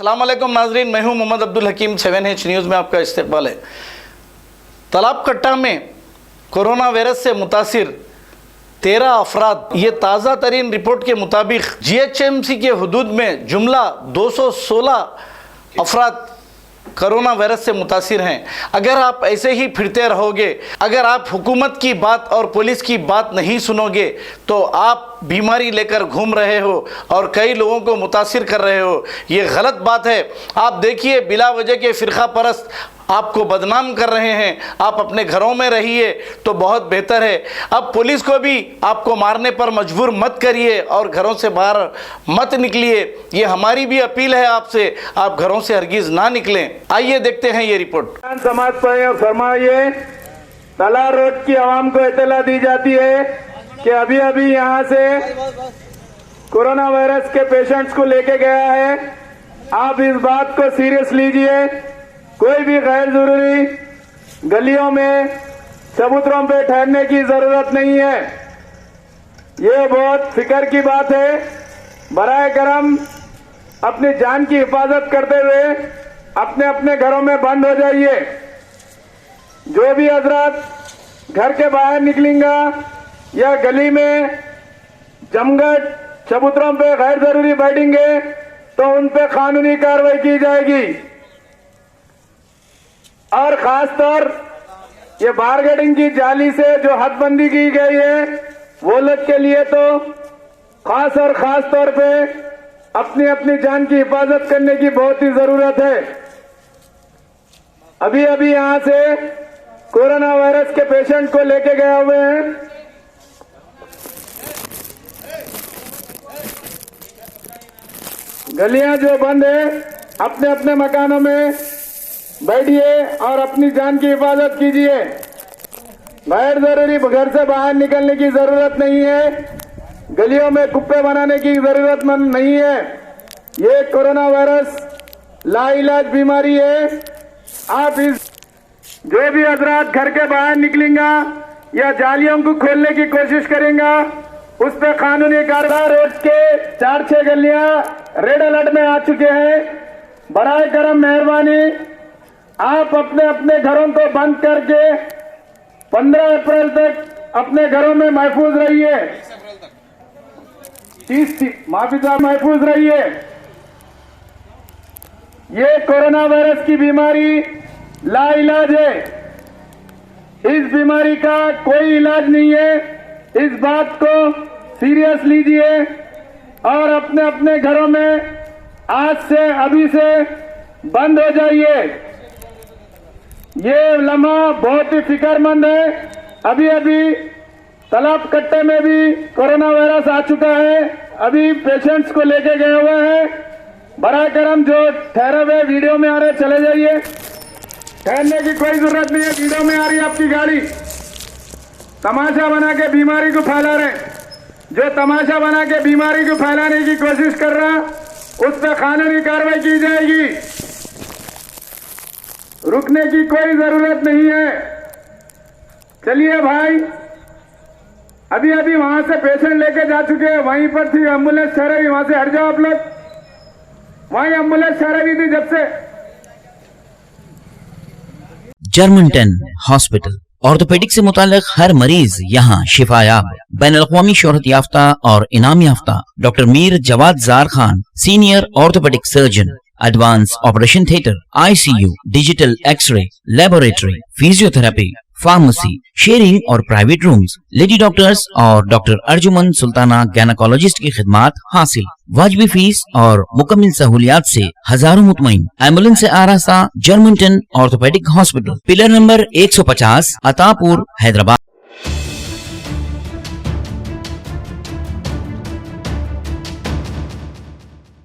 अस्सलाम वालेकुम नाजरीन, मैं हूं मोहम्मद अब्दुल हकीम। 7H न्यूज़ में आपका इस्तकबाल है। तालाब कट्टा में कोरोना वायरस से मुतासिर 13 अफराद, ये ताज़ा तरीन रिपोर्ट के मुताबिक GHMC के हदूद में जुमला 216 अफराद कोरोना वायरस से मुतासिर हैं। अगर आप ऐसे ही फिरते रहोगे, अगर आप हुकूमत की बात और पुलिस की बात नहीं सुनोगे तो आप बीमारी लेकर घूम रहे हो और कई लोगों को मुतासिर कर रहे हो। ये गलत बात है। आप देखिए, बिला वजह के फ़िरका परस्त आपको बदनाम कर रहे हैं। आप अपने घरों में रहिए तो बहुत बेहतर है। अब पुलिस को भी आपको मारने पर मजबूर मत करिए और घरों से बाहर मत निकलिए। ये हमारी भी अपील है आपसे, आप घरों से हरगिज़ ना निकलें। आइए देखते हैं ये रिपोर्ट। समाज पर फरमाइए, तला रोड की आवाम को इत्तला दी जाती है कि अभी अभी यहाँ से कोरोना वायरस के पेशेंट्स को लेके गया है। आप इस बात को सीरियस लीजिए। कोई भी गैर जरूरी गलियों में, चबूतरों पे ठहरने की जरूरत नहीं है। ये बहुत फिक्र की बात है। बराए करम अपनी जान की हिफाजत करते हुए अपने अपने घरों में बंद हो जाइए। जो भी हजरत घर के बाहर निकलेंगा या गली में जमघट चबूतरों पे गैर जरूरी बैठेंगे तो उन पे कानूनी कार्रवाई की जाएगी। और खासतौर ये बारगेटिंग की जाली से जो हदबंदी की गई है, वो लोग के लिए तो खास और खास तौर पे अपनी अपनी जान की हिफाजत करने की बहुत ही जरूरत है। अभी अभी यहां से कोरोना वायरस के पेशेंट को लेके गए हुए हैं। गलियां जो बंद है, अपने अपने मकानों में बैठिए और अपनी जान की हिफाजत कीजिए। गैर जरूरी घर से बाहर निकलने की जरूरत नहीं है। गलियों में कुप्पे बनाने की जरूरत नहीं है। ये कोरोना वायरस लाइलाज बीमारी है। आप इस जो भी हजरात घर के बाहर निकलेंगा या जालियों को खोलने की कोशिश करेंगा, उस पर कानूनी कार्रवाई। रोड के 4-6 गलियां रेड अलर्ट में आ चुके हैं। बराए करम मेहरबानी, आप अपने अपने घरों को बंद करके 15 अप्रैल तक अपने घरों में महफूज रहिए। 30 महफूज रहिए। ये कोरोना वायरस की बीमारी लाइलाज है। इस बीमारी का कोई इलाज नहीं है। इस बात को सीरियस लीजिए और अपने अपने घरों में आज से, अभी से बंद हो जाइए। ये लम्हा बहुत ही फिक्रमंद है। अभी अभी तालाब कट्टे में भी कोरोना वायरस आ चुका है। अभी पेशेंट्स को लेके गए हुए हैं। बड़ा करम जो ठहरे हुए वीडियो में आ रहे, चले जाइए। ठहरने की कोई जरूरत नहीं है। वीडियो में आ रही है आपकी गाड़ी। तमाशा बना के बीमारी को फैला रहे। जो तमाशा बना के बीमारी को फैलाने की कोशिश कर रहा, उस पर कानूनी कार्रवाई की जाएगी। रुकने की कोई जरूरत नहीं है। चलिए भाई, अभी अभी वहां से पेशेंट लेके जा चुके हैं। वहीं पर थी एम्बुलेंस ठहरे हुई, वहां से हट जाओ आप लोग। वहीं एम्बुलेंस ठहरे हुई थी जब से। जर्मनटन हॉस्पिटल ऑर्थोपेडिक से मुताल्लिक हर मरीज यहाँ शिफायाब। बैनुल-अक़वामी शोहरत याफ्ता और इनाम याफ्ता doctor Mir Jawad Zar Khan, senior orthopaedic surgeon, advance operation theatre, ICU, digital x ray, laboratory, physiotherapy, pharmacy, sharing और प्राइवेट रूम्स, लेडी डॉक्टर्स और डॉक्टर अर्जुमन सुल्ताना गैनकोलॉजिस्ट की खिदमात हासिल। वाजिबी फीस और मुकम्मल सहूलियात से हजारों मुतमईन। एम्बुलेंस से आरास्ता Germanton orthopaedic hospital, pillar number 150, Attapur, Hyderabad.